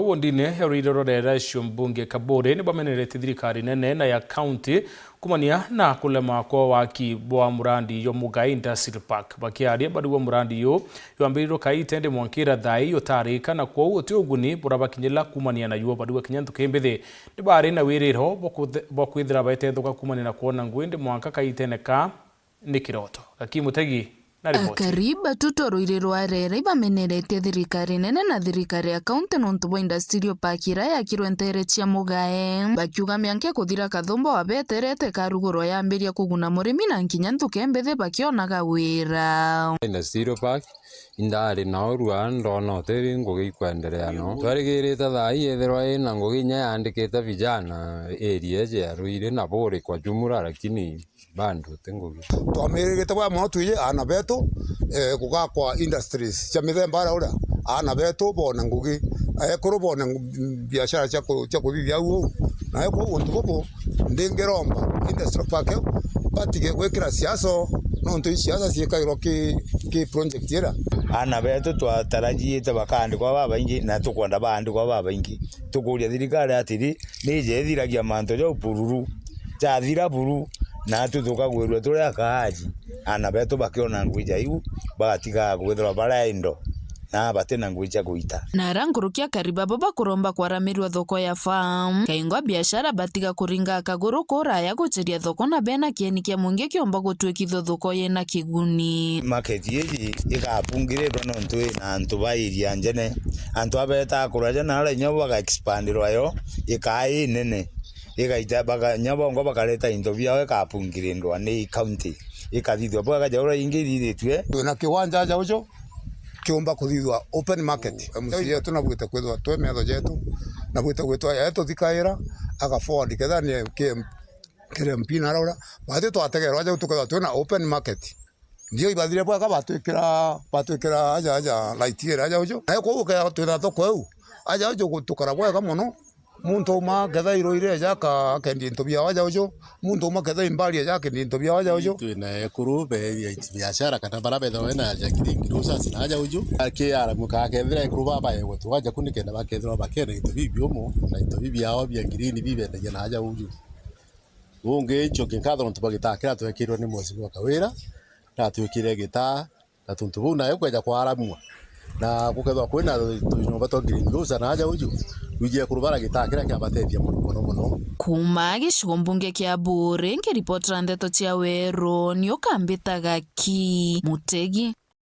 Wondine rirorera cio mbunge Kabore ni bamenerete thirikari nene na ya county kumania na kulema kwa waki bwa murandi yo Mugai Industrial Park bakiaria badu murandi yo yambiriro kaitende mwankira thai yo tarika na kwa uti uguni burabakinyela kumania na yo badu kinyantu kembethe ni bari na wiriro bokwithira baithethuka kumania na kuona ngwinde mwanka kaitene ka ni kiroto Akimutegi. Kariba tutoro rwarera ibamenerete thirikari nene na thirikari ya county nontu bwa Industrial Park ira yakirwe ntere cia Mugae bakiuga myanke kuthira kathumba wabeterete karuguro yambiria kuguna murimi na nkinya ntukembethe bakionaga wira. Industrial Park indari na urua ndona teri ngugi kwendelea no twarigirite thai ethirwa ina ngugi nya yandikite vijana area ya ruire na bore kwa jumura lakini bandu tengugi twamirigite bwa mo tuye ana beto kuga kwa industries cia mithemba ura ana beto bona ngugi ekuru bona biashara cia kuthithia uo na eko untu bobo ndingeromba Industrial Park batige gwikira siasa no ntu siasa ciekairwo ki project ira ana beto twatarajiite bakandi kwa baba ingi na tukwenda bandi kwa baba ingi tukuria thirikari atiri ni jethiragia manto jo pururu chathira buru na tutuka gwirwe turi akahaji ana beto bakiona ngwija iu bagatiga gwithira baraindo na batena ngwija guita na rangurukia kariba baba kuromba kwaramirwa thoko ya farm kaingwa biashara batiga kuringa akaguru kora ya gucheria thoko na bena kieni kia munge kiomba gutwekithio thoko yena kiguni market yeji ikapungirirwo no ntwe na antu bairia njene antu abeta kuraja na ala nyoba ga expandirwa yo ikai nene ikaita baga nyabongo bakaleta interview yawe kapungirindwa ni county ikathithwa bwa jaura ingirithitwe na kiwanja aja ujo kiomba kuthithwa open market msiye tunabwite kwithwa twe metho jetu na bwite gwitwa yetu thikaira aga forward ketha ni kire mpina raura bathi twategerwa aja tukatha twina open market ndio ibathire bwa ka batwikira aja light aja ujo na ko uka twina thoko eu aja ujo gutukara bwa muno muntu ma ketha iroire jaka kendi ntobia waja ujo muntu ma ketha imbali jaka kendi ntobia waja ujo twina kurube ya biashara kana barabe thona ja kiringiru sasa naja ujo akiara muka kethira kuruba ba yego twaja kunikenda bakethira bakena itobibio mo na itobibia yao bya ngirini bibende naja ujo unge choke kadro ntubagitakira twekirwo ni mwezi wa kawira na twikire gita na tuntubu na yokweja kwa aramwa na kukethwa kwina tunyomba twagiringiru sana naja ujo wijia kurubara gitakira kia batetia muno kuma gicigo mbunge kia Bure ngiripotera ndeto cia Weru ni ukambitaga Ki Mutegi.